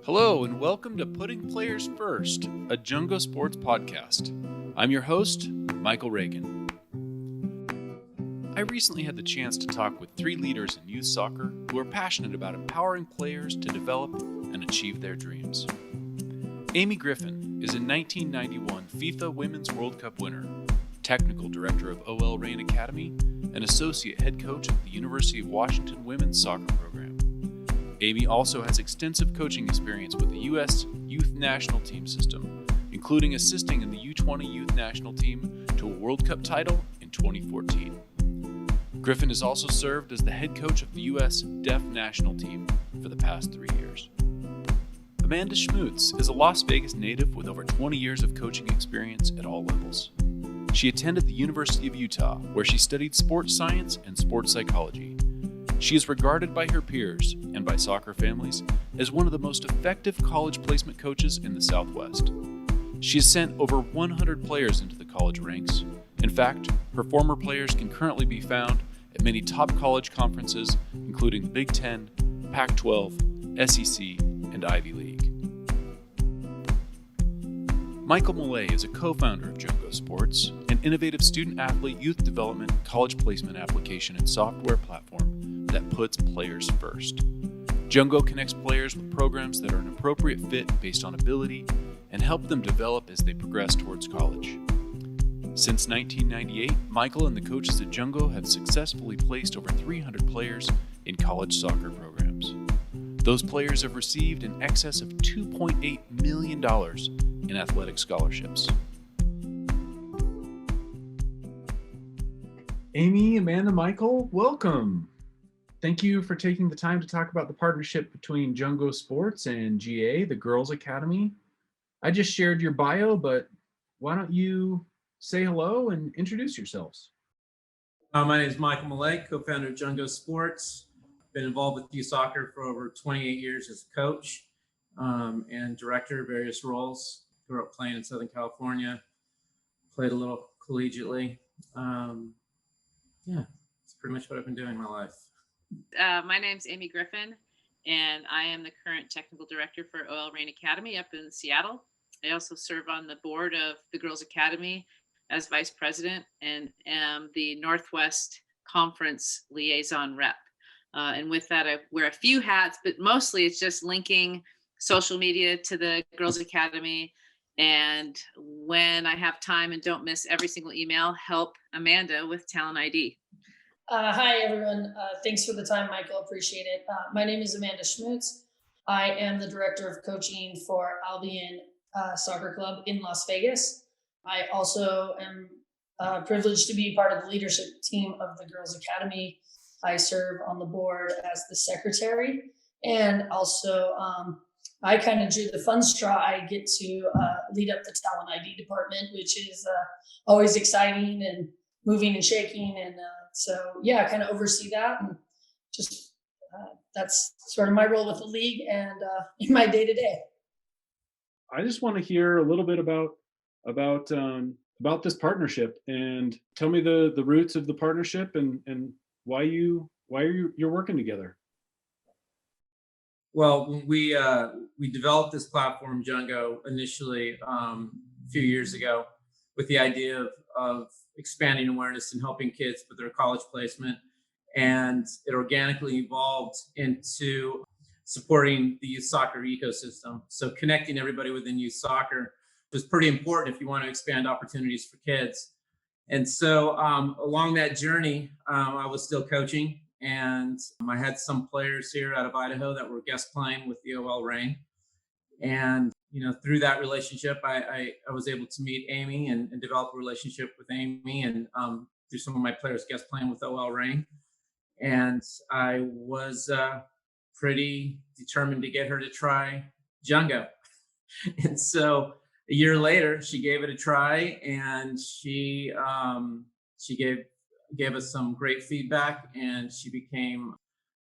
Hello and welcome to Putting Players First, a Jungo Sports podcast. I'm your host, Michael Reagan. I recently had the chance to talk with three leaders in youth soccer who are passionate about empowering players to develop and achieve their dreams. Amy Griffin is a 1991 FIFA Women's World Cup winner, technical director of OL Reign Academy, and associate head coach of the University of Washington Women's Soccer Program. Amy also has extensive coaching experience with the U.S. Youth National Team system, including assisting in the U20 Youth National Team to a World Cup title in 2014. Griffin has also served as the head coach of the U.S. Deaf National Team for the past 3 years. Amanda Schmutz is a Las Vegas native with over 20 years of coaching experience at all levels. She attended the University of Utah, where she studied sports science and sports psychology. She is regarded by her peers and by soccer families as one of the most effective college placement coaches in the Southwest. She has sent over 100 players into the college ranks. In fact, her former players can currently be found at many top college conferences, including the Big Ten, Pac-12, SEC, and Ivy League. Michael Mollay is a co-founder of Jungo Sports, an innovative student-athlete youth development college placement application and software platform that puts players first. Jungo connects players with programs that are an appropriate fit based on ability and help them develop as they progress towards college. Since 1998, Michael and the coaches at Jungo have successfully placed over 300 players in college soccer programs. Those players have received in excess of $2.8 million in athletic scholarships. Amy, Amanda, Michael, welcome. Thank you for taking the time to talk about the partnership between Jungo Sports and GA, the Girls Academy. I just shared your bio, but why don't you say hello and introduce yourselves? My name is Michael Malek, co-founder of Jungo Sports. Been involved with youth soccer for over 28 years as a coach and director of various roles. Grew up playing in Southern California, played a little collegiately. That's pretty much what I've been doing in my life. My name's Amy Griffin, and I am the current technical director for OL Reign Academy up in Seattle. I also serve on the board of the Girls Academy as vice president and am the Northwest Conference liaison rep. And with that, I wear a few hats, but mostly it's just linking social media to the Girls Academy. And when I have time and don't miss every single email, help Amanda with Talent ID. Hi, everyone. Thanks for the time, Michael. Appreciate it. My name is Amanda Schmutz. I am the director of coaching for Albion Soccer Club in Las Vegas. I also am privileged to be part of the leadership team of the Girls Academy. I serve on the board as the secretary, and also I kind of drew the fun straw. I get to lead up the Talent ID department, which is always exciting and moving and shaking. And I kind of oversee that, and just that's sort of my role with the league and in my day to day. I just want to hear a little bit about this partnership, and tell me the roots of the partnership and why you're working together. Well, we developed this platform, Jungo, initially a few years ago with the idea of expanding awareness and helping kids with their college placement. And it organically evolved into supporting the youth soccer ecosystem. So connecting everybody within youth soccer was pretty important if you want to expand opportunities for kids. And so along that journey, I was still coaching, and I had some players here out of Idaho that were guest playing with the OL Reign. And through that relationship, I was able to meet Amy and develop a relationship with Amy, and through some of my players guest playing with OL Reign. And I was pretty determined to get her to try Jungo. And so a year later, she gave it a try, and she gave us some great feedback, and she became,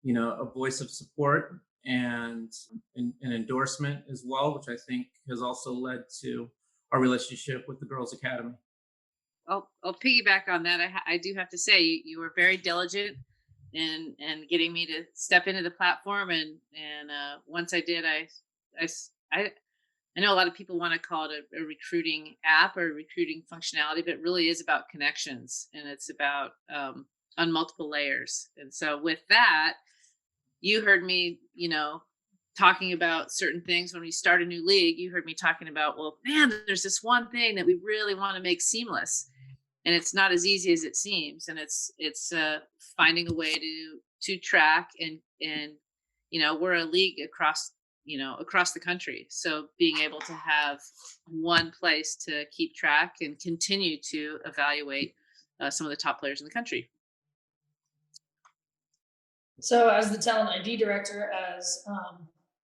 a voice of support and an endorsement as well, which I think has also led to our relationship with the Girls Academy. I'll piggyback on that. I do have to say you were very diligent in getting me to step into the platform, and once I did, I I know a lot of people want to call it a recruiting app or a recruiting functionality, but it really is about connections, and it's about on multiple layers. And so with that, you heard me, talking about certain things when we start a new league. You heard me talking about, well, man, there's this one thing that we really want to make seamless, and it's not as easy as it seems. And it's finding a way to track and we're a league across the country. So being able to have one place to keep track and continue to evaluate some of the top players in the country. So as the talent ID director, as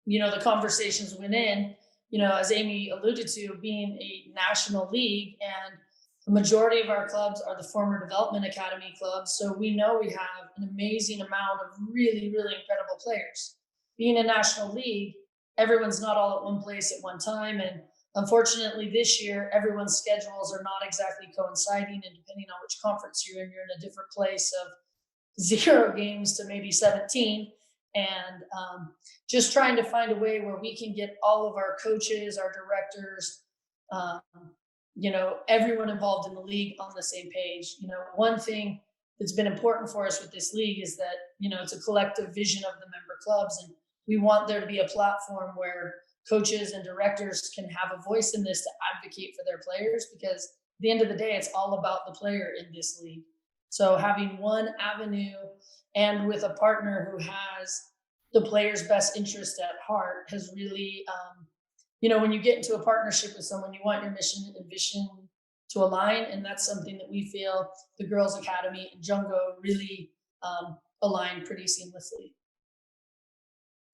the conversations went in, as Amy alluded to, being a national league, and the majority of our clubs are the former development academy clubs. So we know we have an amazing amount of really, really incredible players. Being a national league, everyone's not all at one place at one time. And unfortunately this year, everyone's schedules are not exactly coinciding. And depending on which conference you're in a different place of 0 games to maybe 17. And just trying to find a way where we can get all of our coaches, our directors, everyone involved in the league on the same page. One thing that's been important for us with this league is that, it's a collective vision of the member clubs. And we want there to be a platform where coaches and directors can have a voice in this to advocate for their players, because at the end of the day, it's all about the player in this league. So having one avenue and with a partner who has the player's best interest at heart has really, when you get into a partnership with someone, you want your mission and vision to align. And that's something that we feel the Girls Academy and Jungo really align pretty seamlessly.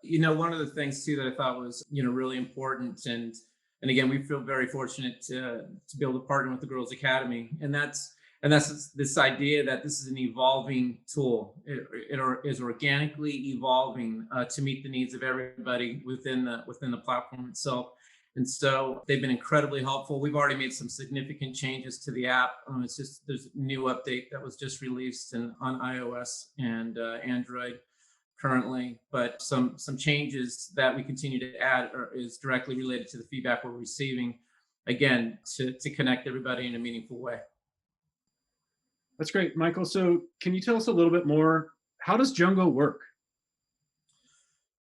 One of the things too that I thought was, really important, and again, we feel very fortunate to be able to partner with the Girls Academy, and that's this idea that this is an evolving tool. It is organically evolving to meet the needs of everybody within the platform itself. And so they've been incredibly helpful. We've already made some significant changes to the app. There's a new update that was just released on iOS and Android currently, but some changes that we continue to add is directly related to the feedback we're receiving, again, to connect everybody in a meaningful way. That's great, Michael. So can you tell us a little bit more? How does Jungo work?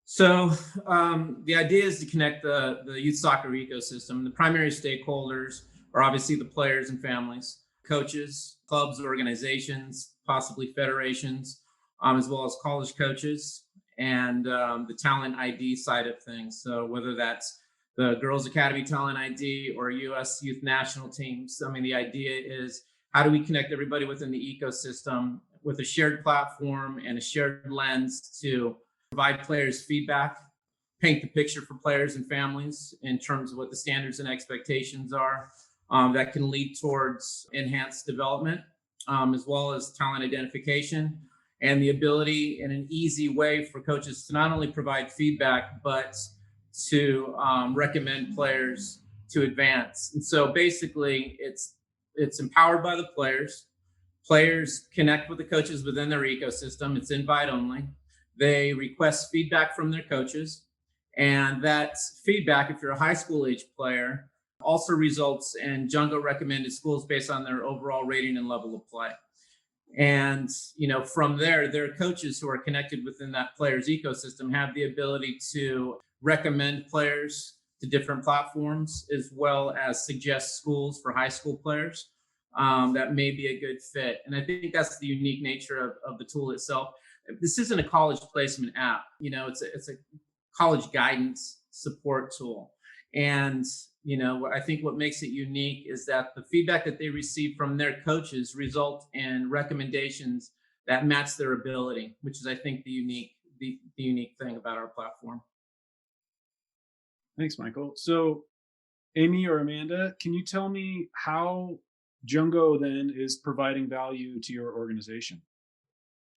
So the idea is to connect the youth soccer ecosystem. The primary stakeholders are obviously the players and families, coaches, clubs, organizations, possibly federations, as well as college coaches, and the talent ID side of things. So whether that's the Girls Academy Talent ID or U.S. Youth National Teams, the idea is, how do we connect everybody within the ecosystem with a shared platform and a shared lens to provide players feedback, paint the picture for players and families in terms of what the standards and expectations are that can lead towards enhanced development, as well as talent identification, and the ability in an easy way for coaches to not only provide feedback, but to recommend players to advance. And so basically it's empowered by the players. Players connect with the coaches within their ecosystem. It's invite only. They request feedback from their coaches. And that feedback, if you're a high school age player, also results in Jungo recommended schools based on their overall rating and level of play. And, from there, their coaches who are connected within that player's ecosystem have the ability to recommend players to different platforms, as well as suggest schools for high school players that may be a good fit. And I think that's the unique nature of the tool itself. This isn't a college placement app. It's a college guidance support tool. And, I think what makes it unique is that the feedback that they receive from their coaches result in recommendations that match their ability, which is, I think, the unique thing about our platform. Thanks, Michael. So Amy or Amanda, can you tell me how Jungo then is providing value to your organization?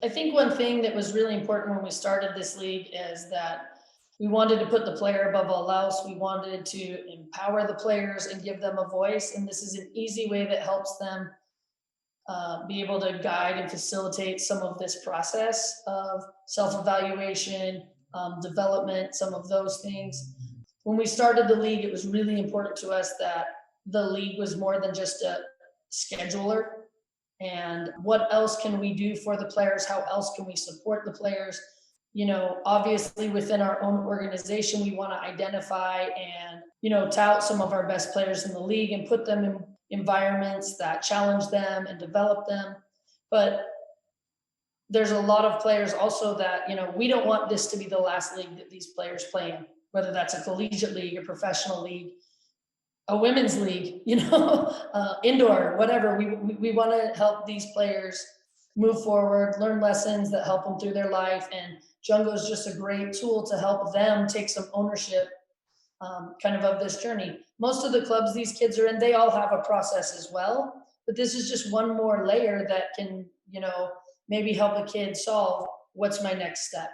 I think one thing that was really important when we started this league is that we wanted to put the player above all else. We wanted to empower the players and give them a voice. And this is an easy way that helps them be able to guide and facilitate some of this process of self-evaluation, development, some of those things. when we started the league, it was really important to us that the league was more than just a scheduler. And what else can we do for the players? How else can we support the players? Obviously within our own organization, we want to identify and, tout some of our best players in the league and put them in environments that challenge them and develop them. But there's a lot of players also that, we don't want this to be the last league that these players play in, whether that's a collegiate league, a professional league, a women's league, indoor, whatever. We want to help these players move forward, learn lessons that help them through their life. And Jungo is just a great tool to help them take some ownership kind of this journey. Most of the clubs these kids are in, they all have a process as well, but this is just one more layer that can, maybe help a kid solve what's my next step.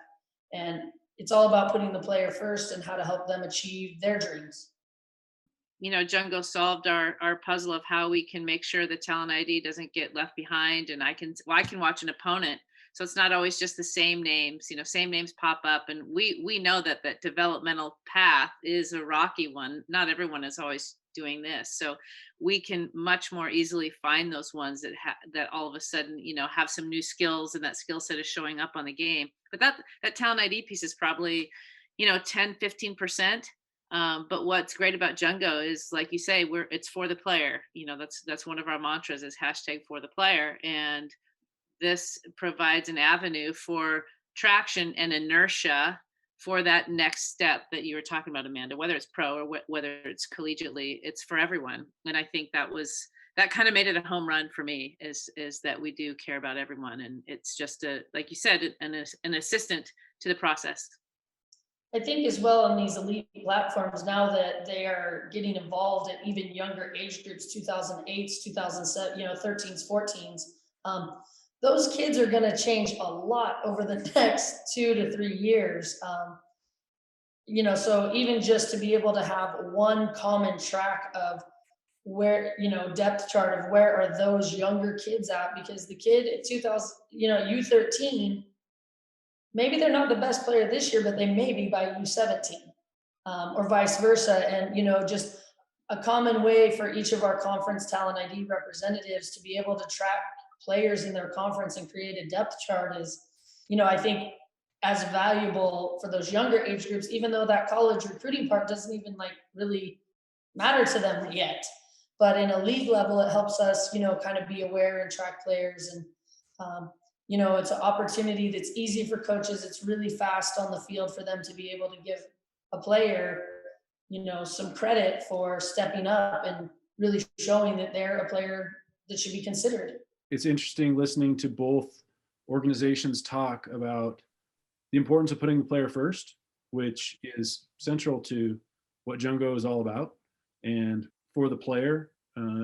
And it's all about putting the player first and how to help them achieve their dreams. Jungo solved our puzzle of how we can make sure the talent ID doesn't get left behind. And I can watch an opponent. So it's not always just the same names, same names pop up. And we know that developmental path is a rocky one. Not everyone is always doing this. So we can much more easily find those ones that all of a sudden, have some new skills, and that skill set is showing up on the game. But that talent ID piece is probably, 10, 15%. But what's great about Jungo is, like you say, it's for the player. That's one of our mantras is #for-the-player. And this provides an avenue for traction and inertia for that next step that you were talking about, Amanda, whether it's pro or whether it's collegiately, it's for everyone. And I think that kind of made it a home run for me is that we do care about everyone. And it's just like you said, an assistant to the process. I think as well on these elite platforms, now that they are getting involved at even younger age groups, 2008s, 2007, 13s, 14s, those kids are going to change a lot over the next 2 to 3 years. So even just to be able to have one common track of where, depth chart of where are those younger kids at, because the kid at 2000, U13, maybe they're not the best player this year, but they may be by U17, or vice versa. And, just a common way for each of our conference talent ID representatives to be able to track players in their conference and create a depth chart is, I think as valuable for those younger age groups, even though that college recruiting part doesn't even really matter to them yet. But in a league level, it helps us, kind of be aware and track players. And, it's an opportunity that's easy for coaches. It's really fast on the field for them to be able to give a player, some credit for stepping up and really showing that they're a player that should be considered. It's interesting listening to both organizations talk about the importance of putting the player first, which is central to what Jungo is all about. And for the player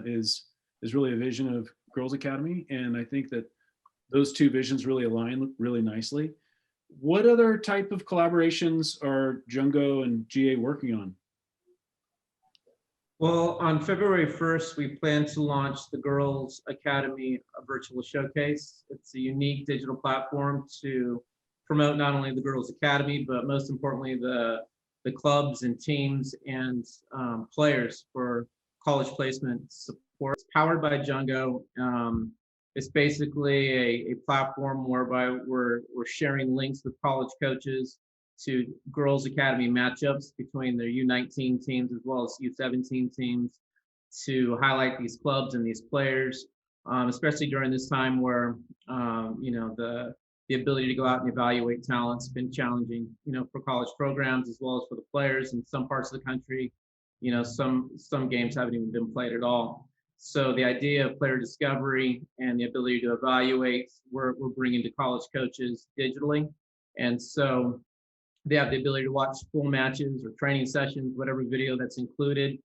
is really a vision of Girls Academy. And I think that those two visions really align really nicely. What other type of collaborations are Jungo and GA working on? Well, on February 1st, we plan to launch the Girls Academy virtual showcase. It's a unique digital platform to promote not only the Girls Academy, but most importantly, the clubs and teams and players for college placement support. It's powered by Jungo. It's basically a platform whereby we're sharing links with college coaches to Girls Academy matchups between their U19 teams as well as U17 teams to highlight these clubs and these players, especially during this time where, the ability to go out and evaluate talent's been challenging, for college programs as well as for the players in some parts of the country. Some games haven't even been played at all. So the idea of player discovery and the ability to evaluate, we're bringing to college coaches digitally. And so they have the ability to watch full matches or training sessions, whatever video that's included,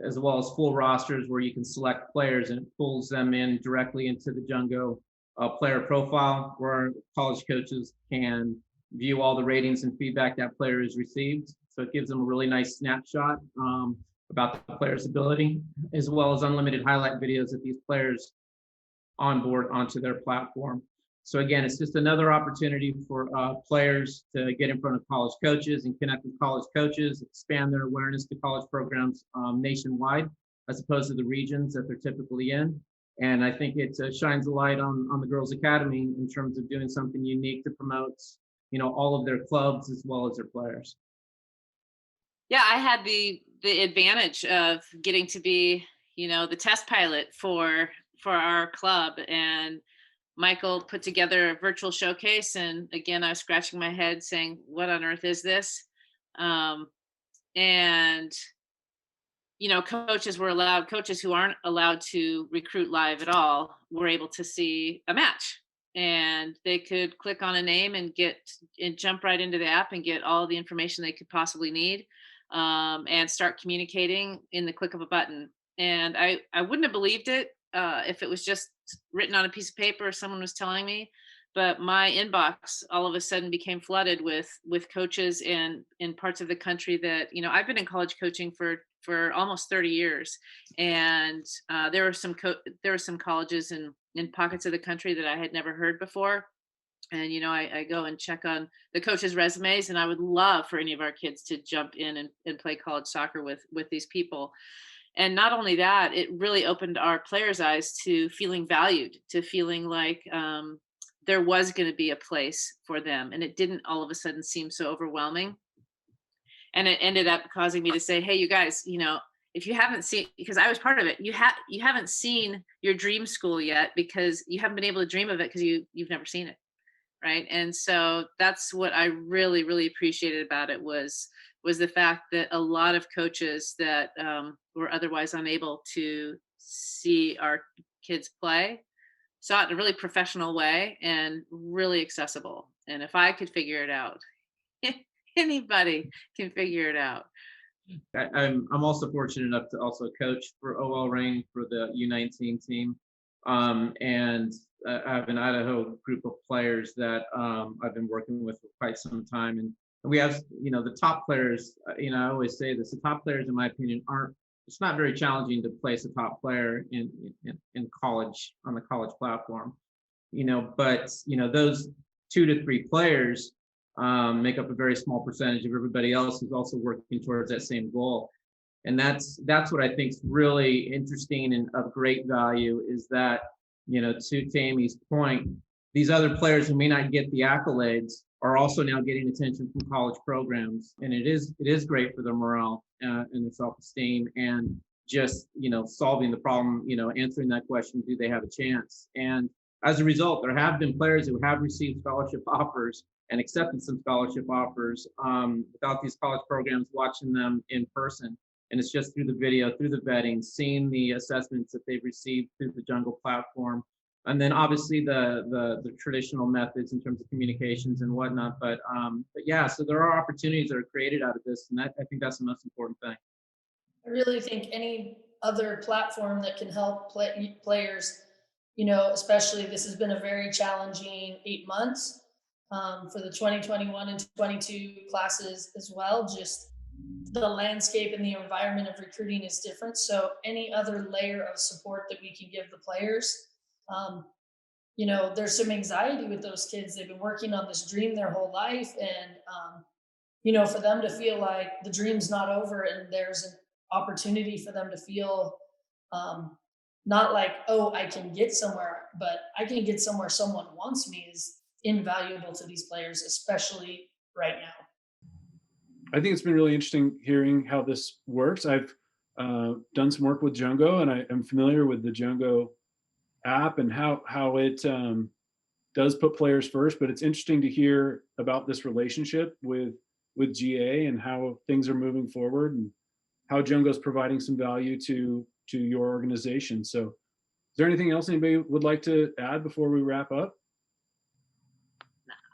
as well as full rosters where you can select players and it pulls them in directly into the Jungo player profile where college coaches can view all the ratings and feedback that player has received. So it gives them a really nice snapshot about the player's ability, as well as unlimited highlight videos that these players onboard onto their platform. So again, it's just another opportunity for players to get in front of college coaches and connect with college coaches, expand their awareness to college programs nationwide, as opposed to the regions that they're typically in. And I think it shines a light on the Girls Academy in terms of doing something unique to promote, all of their clubs as well as their players. Yeah, I had the advantage of getting to be, the test pilot for our club, and Michael put together a virtual showcase. And again, I was scratching my head saying, what on earth is this? And coaches who aren't allowed to recruit live at all were able to see a match, and they could click on a name and jump right into the app and get all the information they could possibly need, and start communicating in the click of a button. And I wouldn't have believed it if it was just written on a piece of paper or someone was telling me, but my inbox all of a sudden became flooded with coaches in parts of the country that, I've been in college coaching for almost 30 years. And there were some colleges in pockets of the country that I had never heard before. And, I go and check on the coaches' resumes, and I would love for any of our kids to jump in and play college soccer with these people. And not only that, it really opened our players' eyes to feeling valued, to feeling like there was going to be a place for them. And it didn't all of a sudden seem so overwhelming. And it ended up causing me to say, hey, you guys, if you haven't seen, because I was part of it, you haven't seen your dream school yet, because you haven't been able to dream of it because you've never seen it. Right. And so that's what I really, really appreciated about it was the fact that a lot of coaches that were otherwise unable to see our kids play saw it in a really professional way and really accessible. And if I could figure it out, anybody can figure it out. I'm also fortunate enough to also coach for OL Reign for the U19 team. And I have an Idaho group of players that I've been working with for quite some time. And we have, the top players, I always say this, the top players, in my opinion, it's not very challenging to place a top player in college, on the college platform, but, those 2 to 3 players make up a very small percentage of everybody else who's also working towards that same goal. And that's what I think is really interesting and of great value, is that, to Amy's point, these other players who may not get the accolades are also now getting attention from college programs. And it is great for their morale and their self-esteem, and just, solving the problem, answering that question, do they have a chance? And as a result, there have been players who have received scholarship offers and accepted some scholarship offers without these college programs watching them in person. And it's just through the video, through the vetting, seeing the assessments that they've received through the Jungo platform. And then obviously the traditional methods in terms of communications and whatnot. But yeah, so there are opportunities that are created out of this. And I think that's the most important thing. I really think any other platform that can help players, especially this has been a very challenging 8 months for the 2021 and 22 classes as well. Just the landscape and the environment of recruiting is different. So any other layer of support that we can give the players, there's some anxiety with those kids. They've been working on this dream their whole life. And, for them to feel like the dream's not over and there's an opportunity for them to feel not like, oh, I can get somewhere, but I can get somewhere someone wants me, is invaluable to these players, especially right now. I think it's been really interesting hearing how this works. I've done some work with Jungo, and I am familiar with the Jungo app and how it does put players first. But it's interesting to hear about this relationship with GA and how things are moving forward, and how Jungo is providing some value to your organization. So, is there anything else anybody would like to add before we wrap up?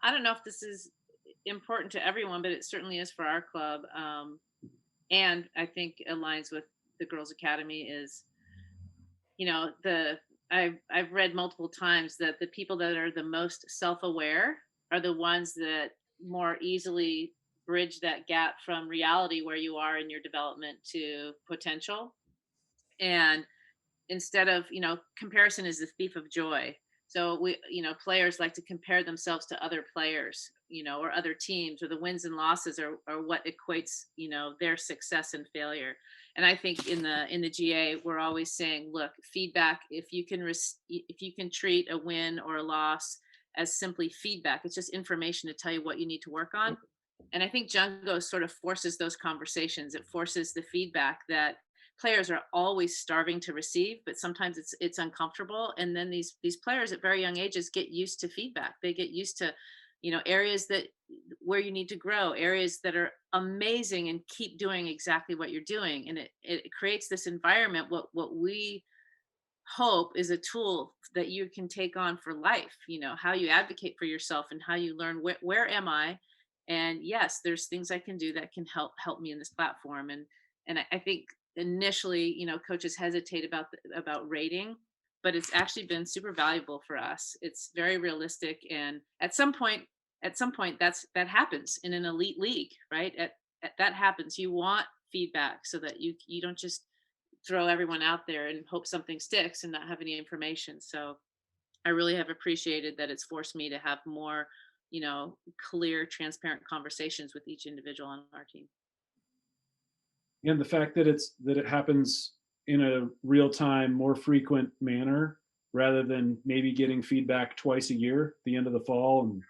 I don't know if this is important to everyone, but it certainly is for our club. And I think aligns with the Girls Academy is, I've read multiple times that the people that are the most self-aware are the ones that more easily bridge that gap from reality where you are in your development to potential. And instead of, comparison is the thief of joy. So players like to compare themselves to other players, or other teams, or the wins and losses are what equates, their success and failure. And I think in the GA, we're always saying, look, feedback, if you can treat a win or a loss as simply feedback, it's just information to tell you what you need to work on. And I think Jungo sort of forces those conversations. It forces the feedback that players are always starving to receive, but sometimes it's uncomfortable. And then these players at very young ages get used to feedback. They get used to, areas where you need to grow, areas that are amazing, and keep doing exactly what you're doing. And it creates this environment, what we hope is a tool that you can take on for life, how you advocate for yourself and how you learn where am I? And yes, there's things I can do that can help me in this platform. And I think initially, coaches hesitate about rating, but it's actually been super valuable for us. It's very realistic, and at some point that happens in an elite league, right? That happens. You want feedback so that you don't just throw everyone out there and hope something sticks and not have any information. So I really have appreciated that it's forced me to have more, clear, transparent conversations with each individual on our team. And the fact that it happens in a real time, more frequent manner, rather than maybe getting feedback twice a year, the end of the fall and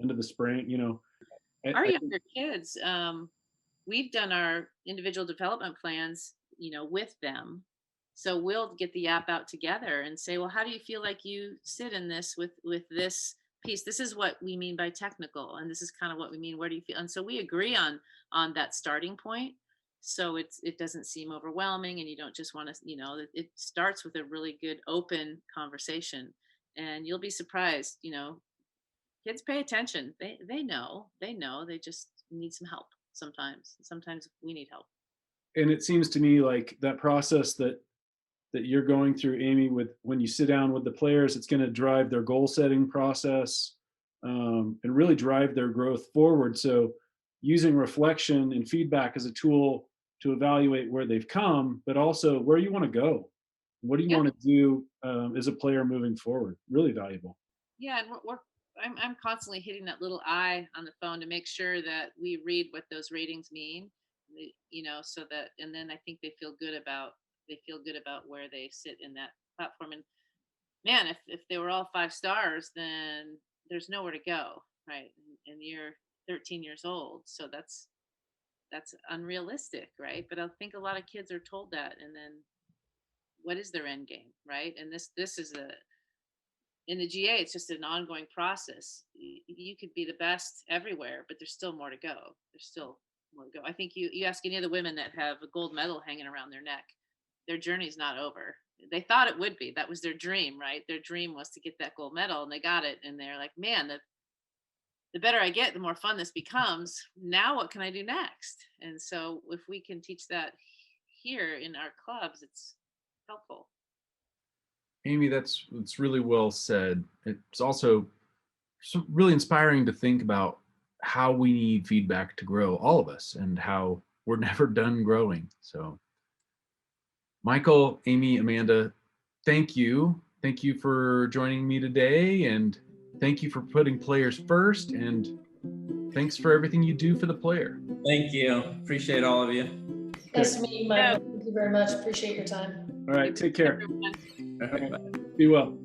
end of the spring, Our younger kids, we've done our individual development plans, with them. So we'll get the app out together and say, well, how do you feel like you sit in this with this piece? This is what we mean by technical, and this is kind of what we mean. Where do you feel? And so we agree on that starting point. So it doesn't seem overwhelming, and you don't just want to, it starts with a really good open conversation, and you'll be surprised, kids pay attention. They know, they just need some help sometimes we need help. And it seems to me like that process that you're going through, Amy, with when you sit down with the players, it's going to drive their goal setting process, and really drive their growth forward. So using reflection and feedback as a tool to evaluate where they've come, but also where you want to go. What do you want to do as a player moving forward? Really valuable. Yeah, and I'm constantly hitting that little eye on the phone to make sure that we read what those ratings mean, so that, and then I think they feel good about where they sit in that platform. And man, if they were all 5 stars, then there's nowhere to go, right? And you're 13 years old, so that's unrealistic, right? But I think a lot of kids are told that, and then what is their end game, right? And this is in the GA, it's just an ongoing process. You could be the best everywhere, but there's still more to go. I think you ask any of the women that have a gold medal hanging around their neck, their journey's not over. They thought it would be. That was their dream, right? Their dream was to get that gold medal, and they got it. And they're like, man, the better I get, the more fun this becomes. Now what can I do next? And so if we can teach that here in our clubs, it's helpful. Amy, that's really well said. It's also really inspiring to think about how we need feedback to grow, all of us, and how we're never done growing. So Michael, Amy, Amanda, thank you. Thank you for joining me today, and thank you for putting players first, and thanks for everything you do for the player. Thank you. Appreciate all of you. Nice to meet you, Michael. Thank you very much. Appreciate your time. All right, take care. Bye. Be well.